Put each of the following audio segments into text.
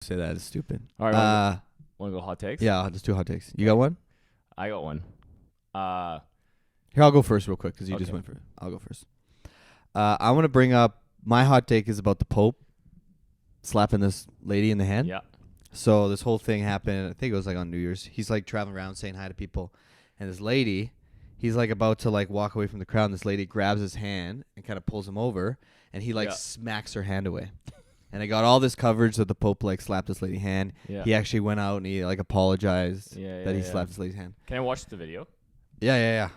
Say that is stupid. All right, want to go hot takes? Yeah, I'll just do hot takes. You got one? I got one. Here, I'll go first real quick because you just Okay. went for it. I'll go first. I want to bring up my hot take is about the Pope slapping this lady in the hand. Yeah. So this whole thing happened, I think it was like on New Year's. He's like traveling around saying hi to people. And this lady, he's like about to like walk away from the crowd. And this lady grabs his hand and kind of pulls him over. And he like smacks her hand away. And I got all this coverage that the Pope like slapped this lady's hand. Yeah. He actually went out and he like apologized that he yeah. slapped this lady's hand. Can I watch the video? Yeah.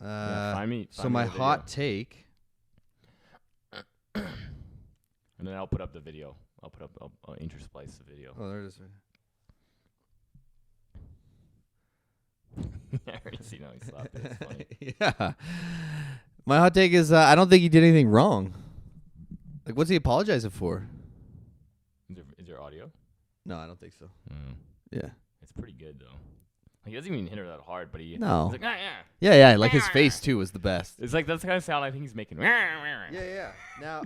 Find me So my the video. hot take. And then I'll put up the video. I'll intersplice the video. Oh, there it is. I already see now he slapped it. It's funny. Yeah. My hot take is I don't think he did anything wrong. Like, what's he apologizing for? Is there audio? No, I don't think so. Mm. Yeah. It's pretty good though. Like, he doesn't even hit her that hard, but he. No. He's like, Yeah. Like his face too was the best. It's like that's the kind of sound I think he's making. Yeah. Now,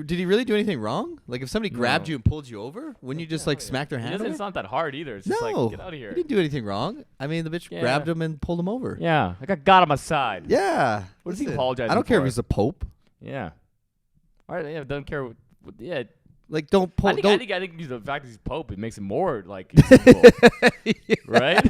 did he really do anything wrong? Like, if somebody grabbed you and pulled you over, wouldn't you just like smack their hand? It's not that hard either. It's just like, get out of here. He didn't do anything wrong. I mean, the bitch grabbed him and pulled him over. Yeah, I got on my side. Yeah. What is he Listen, apologizing I don't care if for? he's a pope. Yeah. All right. Yeah. Don't care. Yeah. Like, don't pull. I Don't. think the fact that he's Pope, it makes him more like evil, right?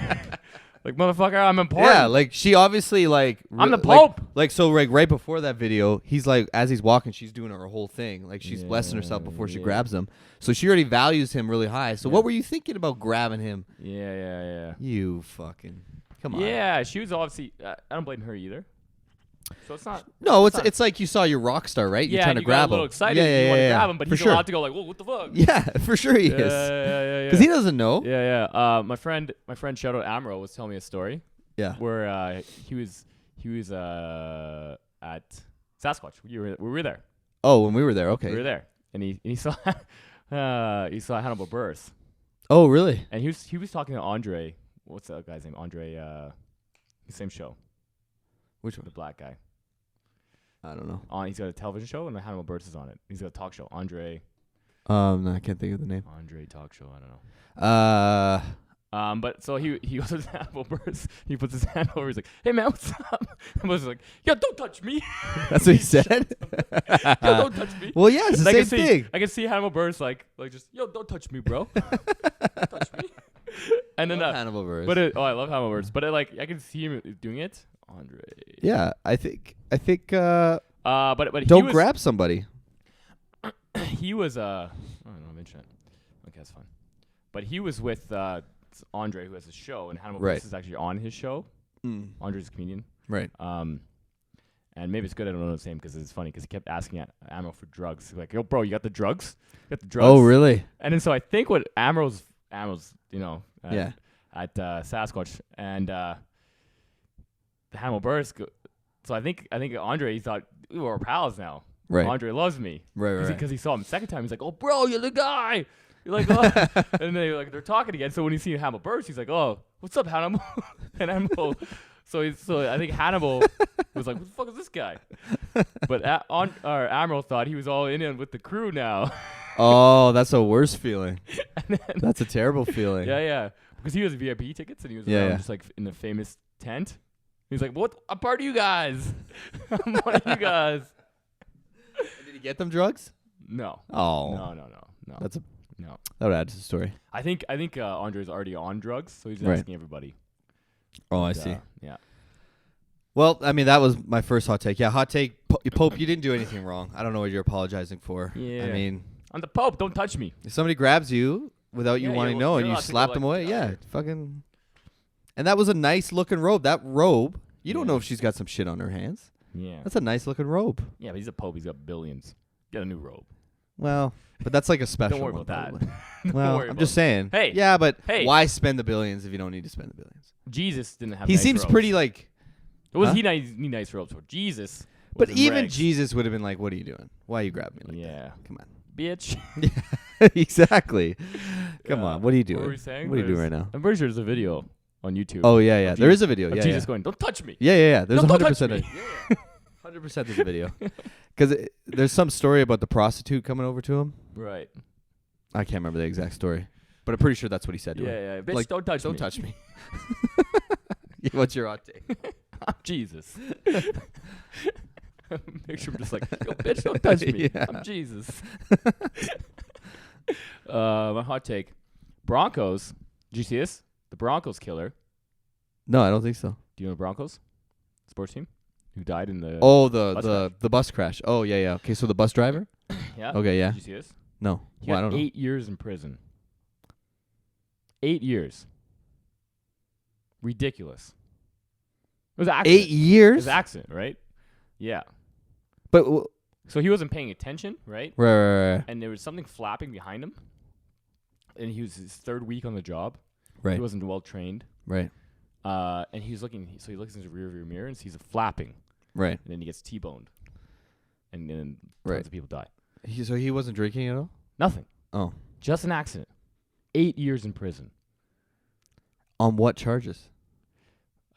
Like, motherfucker, I'm important. Yeah, like she obviously like I'm the Pope. Like so, like right before that video, he's like as he's walking, she's doing her whole thing, like she's blessing herself before she grabs him. So she already values him really high. So what were you thinking about grabbing him? Yeah. You fucking come on. Yeah, she was obviously. I don't blame her either. So it's not. No, it's like you saw your rock star, right? You're trying to you grab got a little him. excited. You want to grab him, but For he's sure. allowed to go like, "Whoa, what the fuck?" Yeah, for sure he is. Yeah. Because he doesn't know. Yeah. My friend, shout out Amro, was telling me a story. Yeah. Where he was at Sasquatch. We were there. Oh, when we were there, okay. We were there, and he saw Hannibal Buress. Oh, really? And he was talking to Andre. What's that guy's name? Andre. The same show. Which one? The black guy. I don't know. He's got a television show, and Hannibal Buress is on it. He's got a talk show. Andre No, I can't think of the name. talk show. I don't know. But so he goes to Hannibal Buress. He puts his hand over. He's like, "Hey man, what's up?" And was like, "Yo, don't touch me." That's what he said. Yo, don't touch me. Well, yeah, it's the same thing. I can see Hannibal Buress like just, "Yo, don't touch me, bro." Don't touch me. And then Hannibal Buress. But I love Hannibal Buress. But I can see him doing it. Andre. Yeah, I think. But Don't grab somebody. He was I don't know, mention it. Okay, that's fine. But he was with Andre, who has a show, and Hannibal Buress is actually on his show. Andre's a comedian. Right. And maybe it's good I don't know his name because it's funny because he kept asking Amro for drugs. He's like, "Yo, bro, you got the drugs? You got the drugs?" Oh, really? And then so I think what Amro's at Sasquatch and the Hannibal Buress. So I think Andre, he thought, "Ooh, we're pals now. Right. Andre loves me." Right. Because he saw him the second time. He's like, "Oh, bro, you're the guy." You're like, "Oh." And then they're talking again. So when he sees Hannibal Buress, he's like, "Oh, what's up, Hannibal?" And Hannibal. So I think Hannibal was like, "What the fuck is this guy?" But Amro thought he was all in with the crew now. Oh, that's a worse feeling. That's a terrible feeling. Yeah. Because he was VIP tickets and he was just like in the famous tent. He's like, "What? I'm part of you guys. I'm one of you guys." Did he get them drugs? No. Oh. No. That would add to the story. I think Andre's already on drugs, so he's asking everybody. Oh, I see. Yeah. Well, I mean, that was my first hot take. Yeah, hot take. Pope, you didn't do anything wrong. I don't know what you're apologizing for. Yeah. I mean, I'm the Pope. Don't touch me. if somebody grabs you without you wanting to know and you slapped them away, fucking. And that was a nice looking robe. That robe, you don't know if she's got some shit on her hands. Yeah. That's a nice looking robe. Yeah, but he's a Pope. He's got billions. Get a new robe. Well, but that's like a special Don't worry one. about that. Probably. Well, I'm just saying. Hey. Yeah, but Hey. why spend the billions if you don't need to spend the billions? Jesus didn't have. He nice seems robes. pretty like. He need nice robes for Jesus? But was in even rags. Jesus would have been like, "What are you doing? Why you grab me like Yeah. that? Come on." Bitch. Yeah, exactly. Come on. What are you doing? What were we saying? What are you doing right now? I'm pretty sure there's a video on YouTube. Oh yeah. There is a video. Of Yeah, Jesus yeah. going, "Don't touch me." Yeah. There's Don't 100%. touch me. 100% there's a video. Because there's some story about the prostitute coming over to him. Right. I can't remember the exact story, but I'm pretty sure that's what he said to her. Yeah, bitch, Like, don't touch me. Don't touch me. What's your hot take? I'm Jesus. Make sure I'm just like, yo, bitch, don't touch me. Yeah. I'm Jesus. My hot take. Broncos. Did you see this? The Broncos killer. No, I don't think so. Do you know the Broncos? Sports team? Who died in the... Oh, bus crash. the bus crash. Oh, yeah. Okay, so the bus driver? Yeah? Okay, yeah. Did you see this? No. He Well, I got don't know. 8 years in prison. 8 years. Ridiculous. It was an accident. 8 It was years? an accident, right? Yeah. But So he wasn't paying attention, right? right. And there was something flapping behind him. And he was his third week on the job. Right. He wasn't well trained. Right. And he was looking, so he looks in his rearview mirror and sees it flapping. Right. And then he gets T-boned. And then Right. tons of people die. So he wasn't drinking at all? Nothing. Oh. Just an accident. 8 years in prison. On what charges?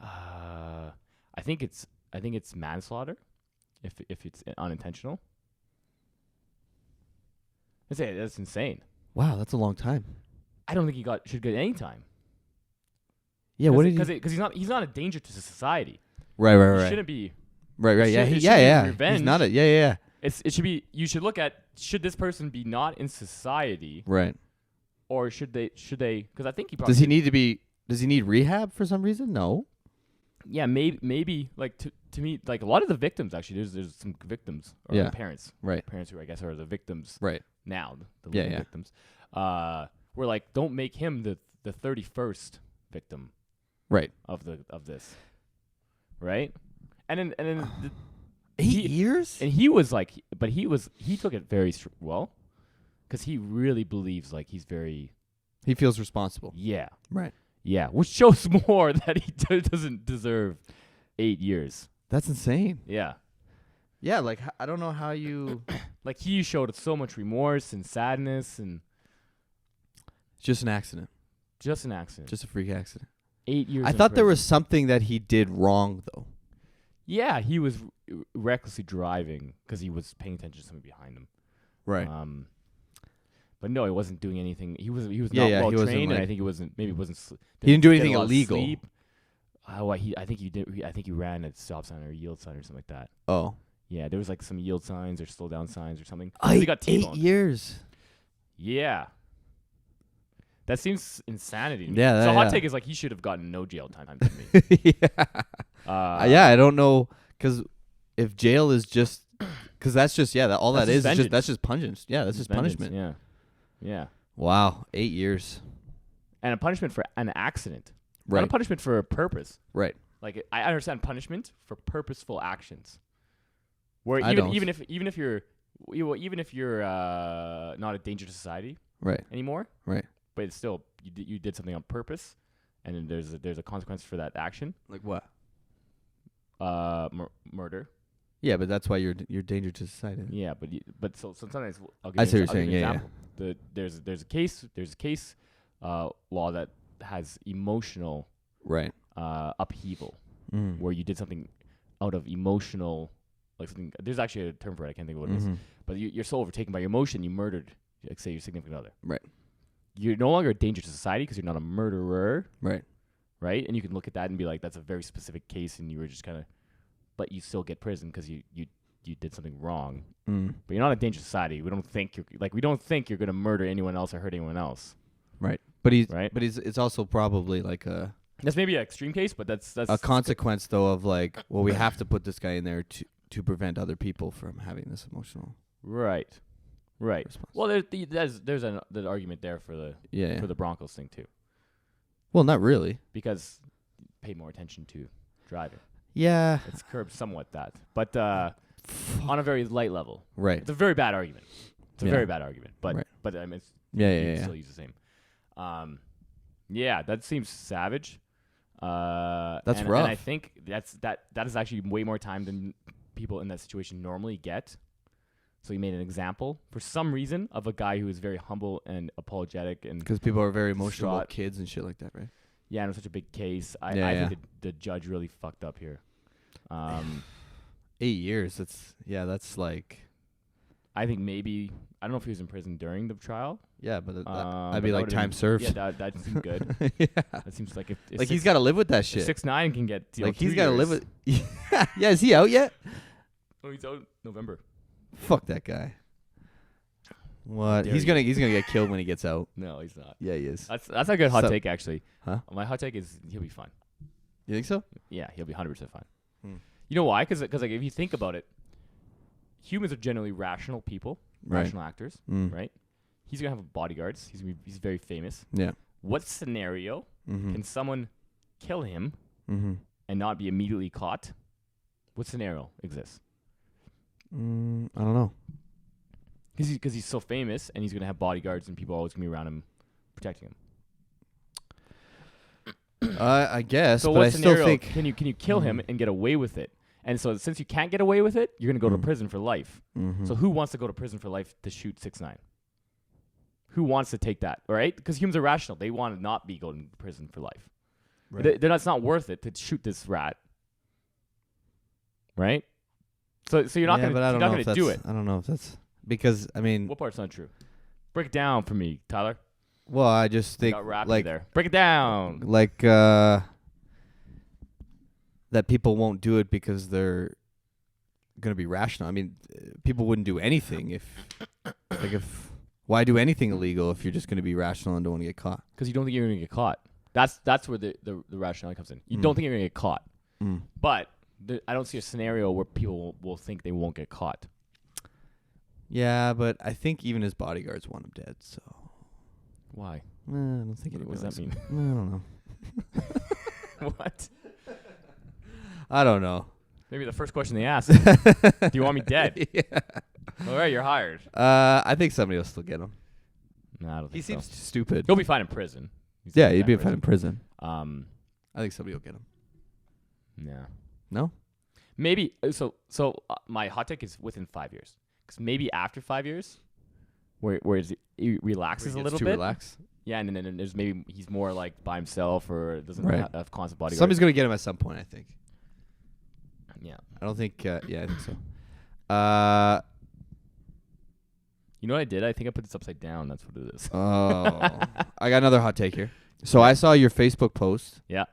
I think it's manslaughter, if it's unintentional. That's insane. Wow, that's a long time. I don't think he should get any time. Yeah, what did he? Because he's not a danger to society. Right. He shouldn't be. Right. Yeah. It should be Yeah. revenge. He's not a. Yeah. It should be. You should look at, should this person be not in society, Right. or should they? Because I think he probably Does he need to be? Does he need rehab for some reason? No. Yeah, maybe like to me, like a lot of the victims actually. There's some victims or Yeah. the parents, Right. parents who I guess are the victims Right. now. The Yeah, living yeah. victims. We're like, don't make him the 31st victim Right. of this, right? And then 8 years? and he was like, but he took it very well, because he really believes like he's very He feels responsible. yeah. Right. Which shows more that he doesn't deserve 8 years. That's insane. Yeah. Yeah, like I don't know how you. Like he showed so much remorse and sadness, and It's just an accident. just an accident. Just a freak accident. 8 years. I in thought there prison. was something that he did wrong though. Yeah, he was recklessly driving because he was paying attention to somebody behind him. Right. But no, he wasn't doing anything. He was Yeah, not yeah, well he wasn't, trained, and like- I think he wasn't. He didn't do get anything a lot of illegal. sleep. I think he did. I think he ran a stop sign or a yield sign or something like that. Oh. Yeah, there was like some yield signs or slow down signs or something. 'Cause he got 8 T-boned. years. Yeah. That seems insanity to me. Yeah, So hot yeah. take is like he should have gotten no jail time to me. yeah. Yeah, I don't know, because if jail is just, because that's just all That's that is just just that's just punishment. Yeah, that's just Vengeance, punishment. Yeah. Wow, 8 years. And a punishment for an accident. Right. Not a punishment for a purpose. Right. Like I understand punishment for purposeful actions. Where I don't. even if you're not a danger to society Right. anymore, Right. but it's still you did something on purpose, and then there's a consequence for that action. Like what? Murder. Yeah, but that's why you're danger to society. Yeah, but so sometimes I'll give I you see what you're I'll give saying, you an yeah, example. There's a case law that has emotional Right. upheaval, Mm. where you did something out of emotional, like something. There's actually a term for it. I can't think of what it is. Mhm. But you're so overtaken by your emotion, you murdered, like say, your significant other. Right. You're no longer a danger to society because you're not a murderer, Right. right? And you can look at that and be like, that's a very specific case, and you were just kind of, but you still get prison because you did something wrong. Mm. But you're not a danger to society. We don't think you're gonna murder anyone else or hurt anyone else. Right. But Right. it's also probably like a That's maybe an extreme case, but that's consequence though of like, well, we have to put this guy in there to prevent other people from having this emotional right. response. Well, there's an argument there for the Broncos thing too, Well, not really. because pay more attention to driving. Yeah. It's curbed somewhat that, but on a very light level. Right. It's a very bad argument. It's a Yeah. very bad argument, but Right. I mean, it's, Yeah. you Yeah. can Yeah. still use the same. Yeah, that seems savage. That's and rough. I think that is actually way more time than people in that situation normally get. So he made an example for some reason of a guy who is very humble and apologetic, and Because people are very emotional about Distraught. kids and shit like that, right? yeah, and it was such a big case. I Yeah, think the judge really fucked up here. 8 years. That's like. I think maybe I don't know if he was in prison during the trial. Yeah, but But I'd be that like would've time been- served. Yeah, that seems good. Yeah. That seems like if Like he's got to live with that shit. 6ix9ine can get Like 2 he's got to live years. with. Yeah, is he out yet? Oh, he's out November. Fuck that guy. What? dare He's you. gonna get killed when he gets out. No, he's not. Yeah, he is. That's a good hot So- take actually. Huh? My hot take is he'll be fine. You think so? Yeah, he'll be 100% fine. Hmm. You know why? Because like if you think about it, humans are generally rational people, Right. rational actors, Mm. right? He's gonna have bodyguards. He's very famous. Yeah. What scenario Mm-hmm. can someone kill him Mm-hmm. and not be immediately caught? What scenario exists? I don't know. Because he's so famous and he's gonna have bodyguards and people always gonna be around him protecting him. I guess, So but what I scenario still think. can you kill him and get away with it? And so since you can't get away with it, you're gonna go to Mm. prison for life. Mhm. So who wants to go to prison for life to shoot 6ix9ine? Who wants to take that? All right, because humans are rational. They want to not be going to prison for life. Right. It's not worth it to shoot this rat. Right. So you're not Yeah, but I gonna don't know if do that's- it. I don't know if that's because I mean, What part's not true? Break it down for me, Tyler. well, I just think Got rappy like there. Break it down. that people won't do it because they're gonna be rational. I mean, people wouldn't do anything if why do anything illegal if you're just gonna be rational and don't want to get caught? Because you don't think you're gonna get caught. That's where the rationality comes in. You don't think you're gonna get caught, Mm. but I don't see a scenario where people will think they won't get caught. Yeah, but I think even his bodyguards want him dead. So Why? I don't think What anybody does that wants- mean? I don't know. What? I don't know. Maybe the first question they ask is, do you want me dead? Yeah. All right, you're hired. I think somebody will still get him. No, I don't He think seems so. stupid. He'll be fine in prison. Yeah, he'd be fine in prison. Um, I think somebody will get him. yeah. No? Maybe my hot take is within 5 years. Because maybe after 5 years, where he relaxes a little bit. Relax. Yeah, and then there's maybe he's more like by himself or doesn't Right. have constant bodyguards. Somebody's gonna get him at some point. I think. Yeah. I don't think. Yeah, I think so. You know what I did? I think I put this upside down. That's what it is. Oh, I got another hot take here. So I saw your Facebook post Yeah.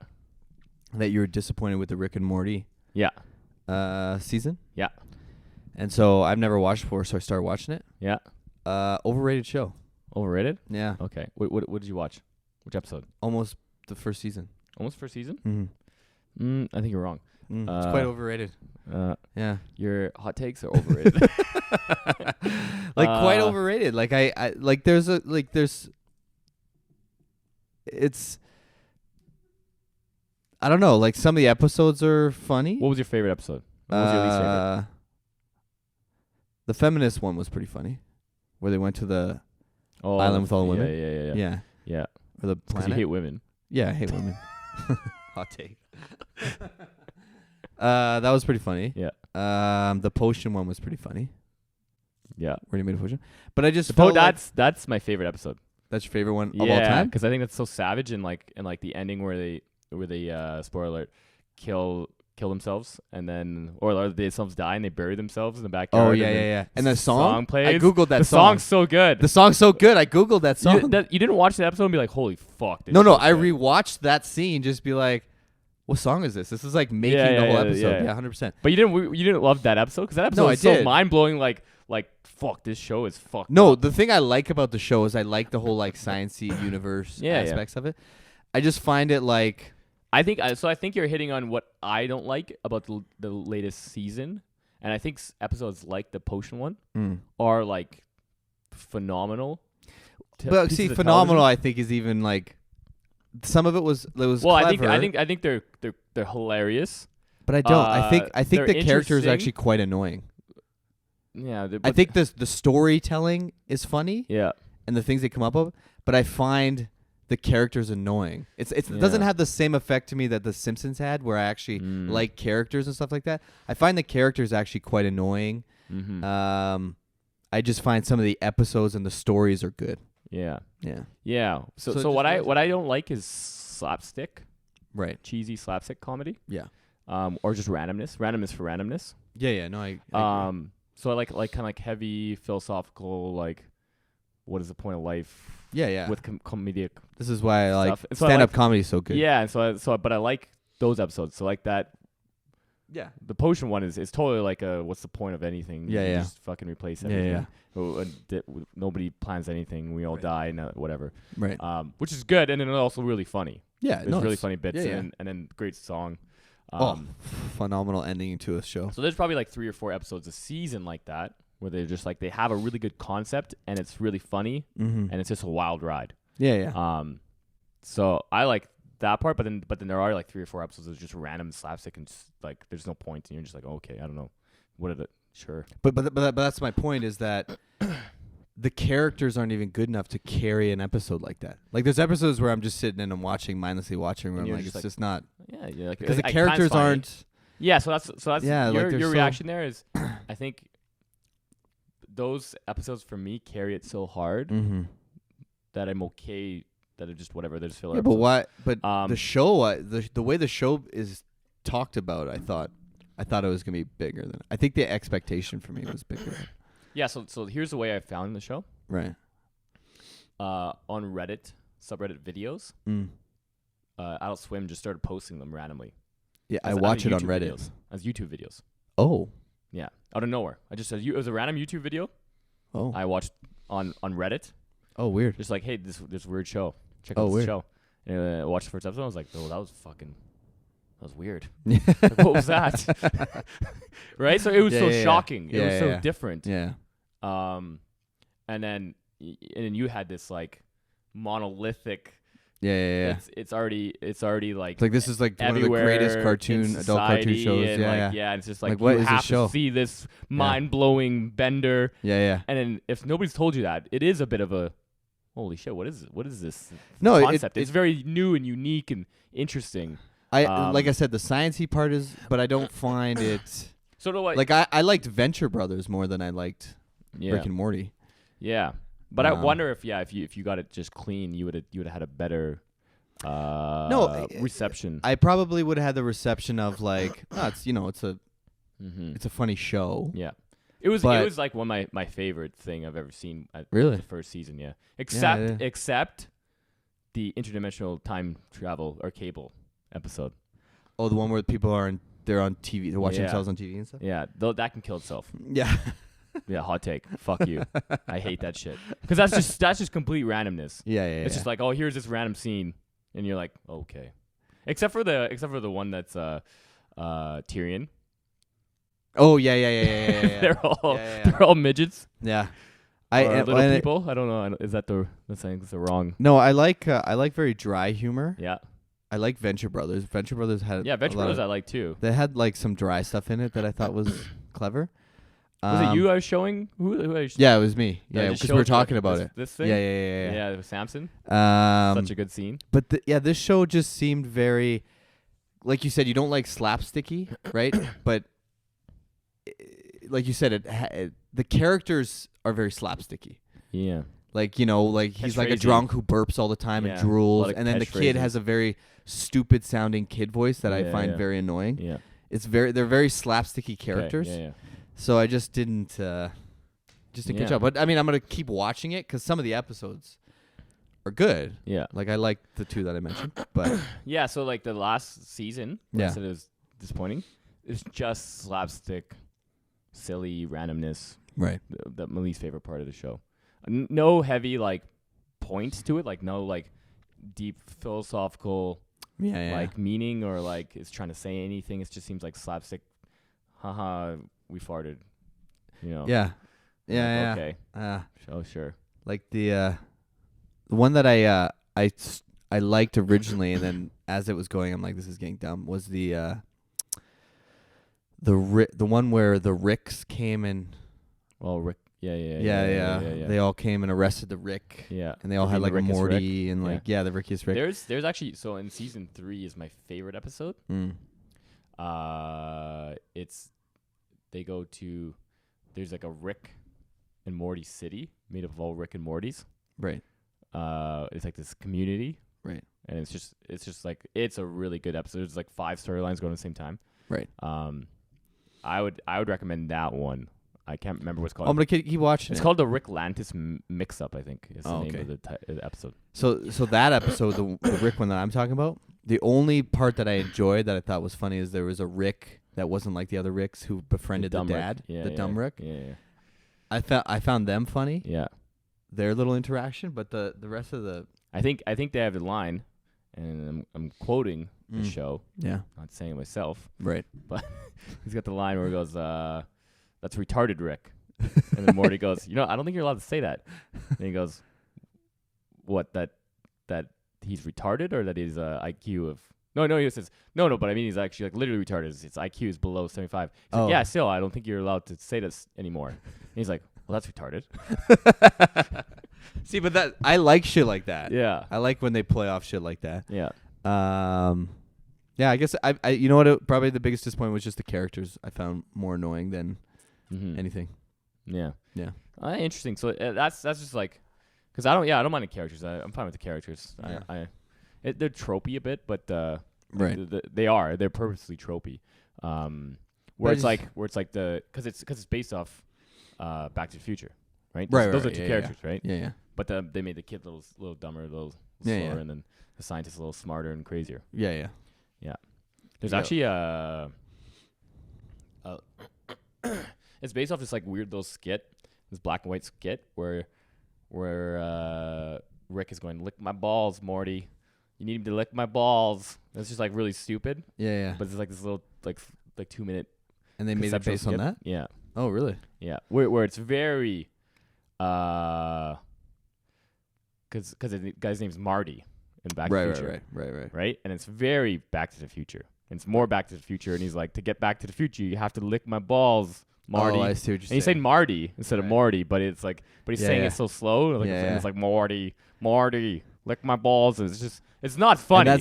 that you were disappointed with the Rick and Morty Yeah. season. Yeah. And so I've never watched before, so I started watching it. Yeah. Overrated show. Overrated? Yeah. Okay. What did you watch? Which episode? Almost the first season. Almost first season? Mm-hmm. I think you're wrong. It's quite overrated. Yeah. Your hot takes are overrated. Like quite overrated. Like I like there's it's I don't know, like some of the episodes are funny. What was your favorite episode? What was your least favorite? The feminist one was pretty funny. Where they went to the Oh, Island with all the women? Yeah. Yeah. Or the Because planet. you hate women. Yeah, I hate women. Hot take. That was pretty funny. Yeah. The potion one was pretty funny. Yeah. Where he made a potion. But I just felt like That's my favorite episode. that's your favorite one of all time? because I think that's so savage and like the ending where they spoiler alert kill themselves and then or they themselves die and they bury themselves in the backyard. Oh yeah. And the song plays. I googled that the song. song's so good. The song's so good. I googled that song. You didn't watch the episode and be like, holy fuck. This No, show's I good. rewatched that scene. Just be like, what song is this? This is like making Yeah, the whole yeah, episode. yeah. Yeah, 100%. But you didn't love that episode because that episode No, was I so did. mind blowing. Like fuck, this show is fucked. No, up. the thing I like about the show is I like the whole like sciencey universe Yeah, aspects of it. I just find it like I think you're hitting on what I don't like about the latest season, and I think essodes like the potion one are like phenomenal. But pieces see, of phenomenal. television. I think is even like some of it was Well, clever. I think they're hilarious. but I don't. I think they're the character is interesting. actually quite annoying. Yeah, I think the storytelling is funny Yeah, and the things they come up with, but I find the characters annoying. It doesn't Yeah. have the same effect to me that The Simpsons had, where I actually Mm. like characters and stuff like that. I find the characters actually quite annoying. mm-hmm. I just find some of the episodes and the stories are good. yeah. So So just what I watch it. don't like is slapstick, Right. cheesy slapstick comedy. Yeah. Or just randomness for randomness. Yeah. No, I agree. So I like kind of like heavy philosophical, like what is the point of life? Yeah. With comedic. This is why I like stuff. And so I stand-up like- comedy is so good. Yeah, and but I like those episodes. So like that. Yeah. The potion one is totally like a what's the point of anything? Yeah, You yeah. Just fucking replace Yeah, everything. yeah. Nobody plans anything. We all Right. die and whatever. Right. Which is good, and then also really funny. Yeah. There's No, really it's funny bits, yeah, yeah. and then great song. Phenomenal ending to a show. So there's probably like 3 or 4 episodes a season like that where they're just like they have a really good concept and it's really funny Mm-hmm. and it's just a wild ride. Yeah. So I like that part, but then there are like 3 or 4 episodes of just random slapstick and just, like there's no point and you're just like, okay, I don't know, what is it? Sure. But that's my point is that the characters aren't even good enough to carry an episode like that. Like there's episodes where I'm just sitting and I'm mindlessly watching, where And I'm you're like, just it's like- just not Yeah, you're like because the I- characters it's funny. aren't. Yeah, so that's Yeah, like, they're your so- reaction there is I think those episodes for me carry it so hard Mm-hmm. that I'm okay that it just whatever, they're just filler Yeah, but episodes. why? But the Um, show, the way the show is talked about, I thought it was gonna be bigger than. I think the expectation for me was bigger. Yeah, so here's the way I found the show. Right. On Reddit, subreddit videos, Mm. Adult Swim just started posting them randomly. Yeah, I As watch it on YouTube Reddit. videos, as YouTube videos. Oh. Yeah, out of nowhere. I just said it was a random YouTube video Oh. I watched on Reddit. Oh, weird. Just like, hey, this weird show. Check Oh, out this weird. show. And I watched the first episode. I was like, oh, that was weird. Yeah. Like, what was that? Right? So it was so Yeah. shocking. It Yeah, was yeah, so yeah. different. Yeah. And then you had this like monolithic. Yeah. It's already like It's like this is like one of the everywhere greatest in adult cartoon society shows. and Yeah, like, and it's just like, Like, what you is this have show? to see this mind blowing bender. yeah. And then if nobody's told you that, it is a bit of a holy shit. What is this No, concept? It's very new and unique and interesting. like I said, the sciencey part is, but I don't find it. So do I. Like I liked Venture Brothers more than I liked yeah, Rick and Morty. yeah. But I Um, wonder if if you got it just clean, you would have had a better reception. I probably would have had the reception of like, oh, it's a Mm-hmm. it's a funny show. Yeah. It was But- like one of my favorite thing I've ever seen at Really? the first season, yeah. Yeah. Except the interdimensional time travel or cable episode. Oh, the one where people they're on TV, they're watching Yeah. themselves on TV and stuff. Yeah, though that can kill itself. Yeah. Yeah, hot take. Fuck you. I hate that shit. Cuz that's just complete randomness. Yeah. It's just like, "Oh, here's this random scene." And you're like, "Okay." Except for the one that's Tyrion. Oh yeah. They're all Yeah. they're all midgets. Yeah. Or little and people. I don't know. Is that that's the wrong? No, I like very dry humor. Yeah. I like Venture Brothers. Venture Brothers had Yeah, Venture a lot Brothers of- I like too. They had like some dry stuff in it that I thought was clever. Was it you I was showing? Who I was Yeah, it was me. that I Yeah, just because we were showed talking about this, it. This thing? Yeah. Yeah, it was Samson. Um, Such a good scene. but this show just seemed very, like you said, you don't like slapsticky, right? But like you said, the characters are very slapsticky. Yeah. Like, like he's like a Catchphrasey. drunk who burps all the time Yeah, and a drools, lot of and then the kid catchphrases. has a very stupid sounding kid voice that I Yeah, find yeah. very annoying. Yeah. They're very slapsticky Okay, characters. Yeah. So I just didn't catch Yeah. up. But I mean, I'm gonna keep watching it because some of the episodes are good. Yeah. Like I like the two that I mentioned, but Yeah. So like the last season, where I Yeah. said it was disappointing. It's just slapstick, silly randomness. right. My least favorite part of the show. No heavy like points to it. Like no like deep philosophical Yeah. like meaning or like it's trying to say anything. It just seems like slapstick. Haha, we farted. Yeah. Like, Yeah. Okay. Yeah. Oh sure. Like the one that I liked originally, and then as it was going, I'm like, this is getting dumb. Was the one where the Ricks came and Well, Rick. yeah. They all came and arrested the Rick. Yeah. And they all had like a Rick is Morty and like the Rickiest Rick. There's actually so in season 3 is my favorite episode. Mm. It's they go to there's like a Rick and Morty city made up of all Rick and Mortys. Right. It's like this community. Right. And it's just like it's a really good episode. There's like 5 storylines going at the same time. Right. I would recommend that one. I can't remember what's called. I'm gonna keep watching. It's called the Rick Lantis Mix-Up, I think, is the name okay. of the episode. So that episode, the Rick one that I'm talking about, the only part that I enjoyed that I thought was funny is there was a Rick that wasn't like the other Ricks who befriended the dad, the dumb Rick. Yeah. I found them funny. Yeah. Their little interaction, but the rest of the I think they have a line, and I'm quoting the show. Yeah. Not saying it myself. Right. But he's got the line where he goes, "That's retarded, Rick." And then Morty goes, I don't think you're allowed to say that. And he goes, "What, that he's retarded, or that his IQ of..." No, he says, no, but I mean he's actually like literally retarded. His IQ is below 75. He's like, yeah, still, I don't think you're allowed to say this anymore. And he's like, well, that's retarded. See, but I like shit like that. Yeah. I like when they play off shit like that. Yeah. Yeah, I guess I you know what? Probably the biggest disappointment was just the characters. I found more annoying than anything. Yeah. Yeah. Interesting. So that's just like, because I don't mind the characters. I'm fine with the characters. Yeah. They're tropey a bit, but right. They're purposely tropey. Where it's like because it's based off Back to the Future, right? Those are two characters, right? Yeah. But they made the kid a little dumber, a little slower, and then the scientist a little smarter and crazier. Yeah. There's actually it's based off this like weird little skit, this black and white skit where Rick is going, "Lick my balls, Morty. You need to lick my balls." It's just like really stupid. Yeah. But it's like this little like 2 minute. And they made it based on that? Yeah. Oh, really? Yeah. Where it's very because the guy's name's Marty in Back to the Future. Right. And it's very Back to the Future. And it's more Back to the Future, and he's like, "To get Back to the Future, you have to lick my balls, Marty." Oh, I see what you're saying. And he's saying Marty instead of Morty, but it's like, he's saying it so slow. Like it's like Morty, lick my balls. And it's not funny. And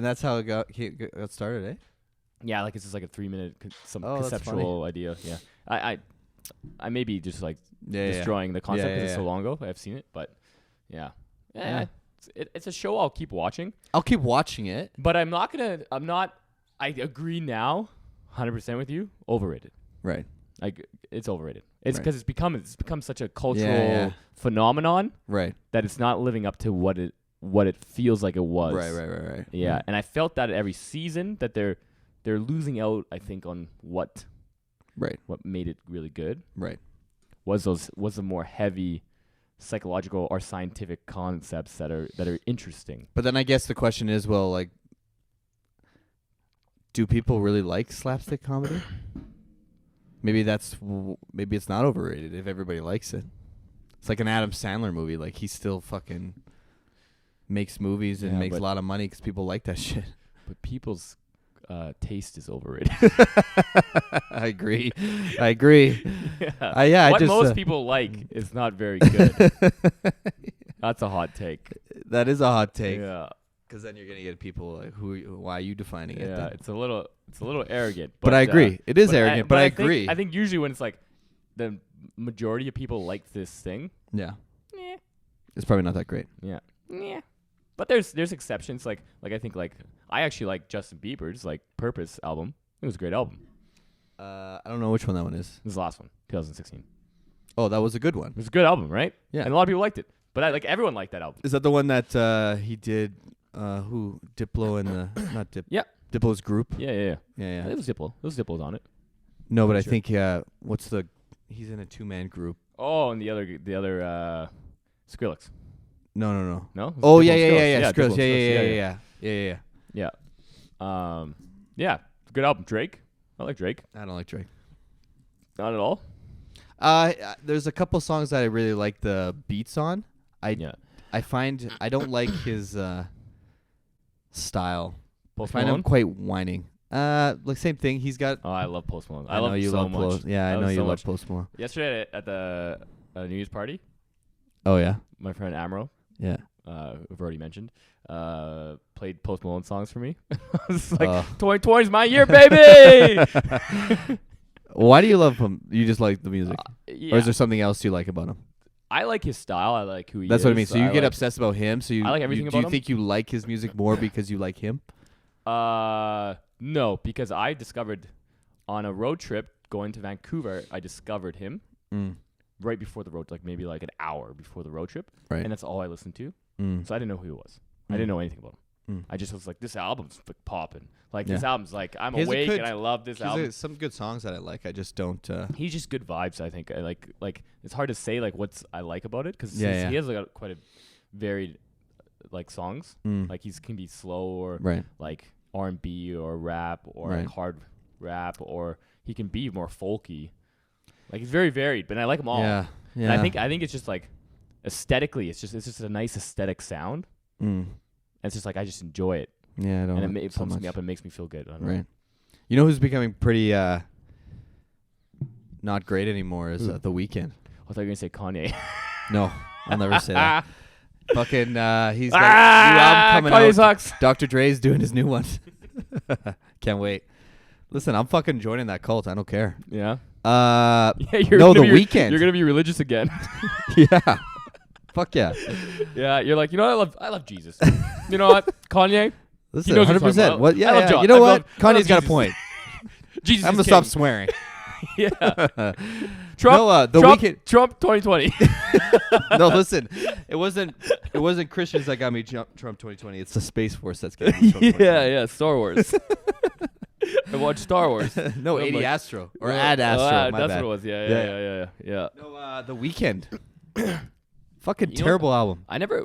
that's how it got started, eh? Yeah, like it's just like a 3 minute conceptual idea. Yeah, I may be just like destroying the concept because it's so long ago. I've seen it, but yeah. It's a show I'll keep watching. I'll keep watching it, but I agree now, 100% with you. Overrated. Right. Like it's overrated. It's because it's become such a cultural phenomenon. Right. That it's not living up to what it feels like it was. Right. Yeah, and I felt that every season that they're losing out. I think on what made it really good. Right. Was the more heavy psychological or scientific concepts that are interesting. But then I guess the question is, well, like, do people really like slapstick comedy? Maybe it's not overrated if everybody likes it. It's like an Adam Sandler movie. Like, he still fucking makes movies and makes a lot of money because people like that shit. But people's taste is overrated. I agree. Yeah. What most people like is not very good. That's a hot take. That is a hot take. Yeah. Because then you're gonna get people like, why are you defining it? Yeah, then? it's a little arrogant. But I agree. It is arrogant, but I agree. I think usually when it's like the majority of people like this thing. Yeah. It's probably not that great. Yeah. But there's exceptions. Like I think I actually like Justin Bieber's Purpose album. It was a great album. I don't know which one that one is. This is the last one, 2016. Oh, that was a good one. It was a good album, right? Yeah. And a lot of people liked it. But everyone liked that album. Is that the one that he did? Who Diplo and not Diplo? Yeah. Diplo's group. Yeah. It was Diplo. It was Diplo's on it. No, but I think he's in a 2-man group. Oh, and the other Skrillex. No. No? Oh, Diplo yeah. Skrillex. Yeah. Yeah. It's a good album. Drake. I like Drake. I don't like Drake. Not at all. There's a couple songs that I really like the beats on. I find I don't like his style. Post I find Malone? him quite whining. Like same thing. He's got. Oh, I love Post Malone. I love him so much. Yeah, I know you love Post Malone. Yesterday at the New Year's party. Oh yeah. My friend Amro. Yeah. I've already mentioned. Played Post Malone songs for me. I was like, 2020's my year, baby. Why do you love him? You just like the music, yeah. or is there something else you like about him? I like his style. I like who he is. That's what I mean. So you get obsessed about him. So I like everything about him. Do you him. think you like his music more because you like him? No, because I discovered on a road trip going to Vancouver, I discovered him right before the road, like maybe like an hour before the road trip, Right. and that's all I listened to. Mm. So I didn't know who he was. I didn't know anything about him. I just was like, this album's like popping. Like this album's like I'm awake and I love this album. Some good songs that I like. I just don't. He's just good vibes. I think I like it's hard to say like what's I like about it because he has like quite a varied like songs. Like he can be slow or like R&B or rap or like hard rap, or he can be more folky. Like he's very varied, but I like them all. Yeah. And I think it's just like aesthetically, it's just a nice aesthetic sound. And it's just like I just enjoy it. Yeah, I don't. And it pumps me up and makes me feel good. I don't know. You know who's becoming pretty not great anymore is The Weeknd. I thought you were gonna say Kanye. No, I'll never say that. Fucking, he's got a new album coming Kanye out. sucks. Dr. Dre's doing his new one. Can't wait. Listen, I'm fucking joining that cult. I don't care. Yeah. The Weeknd. You're gonna be religious again. Yeah. Fuck yeah. Yeah. You're like, you know what? I love Jesus. You know what? Kanye. Listen, He knows what he's 100%. talking What? about. Yeah. I love Yeah. John. You know I what? love Kanye's got a Jesus. point. Jesus. I'm gonna is stop king. swearing. Yeah. Trump. No, The Weeknd. Trump 2020. No, listen. It wasn't Christians that got me Trump 2020. It's the Space Force that's getting me Trump 2020. Yeah. Star Wars. I watched Star Wars. No, I'm 80 like- Astro or Ad Astro. My that's bad. what it was. Yeah. No, The Weeknd. Fucking You know terrible album. I never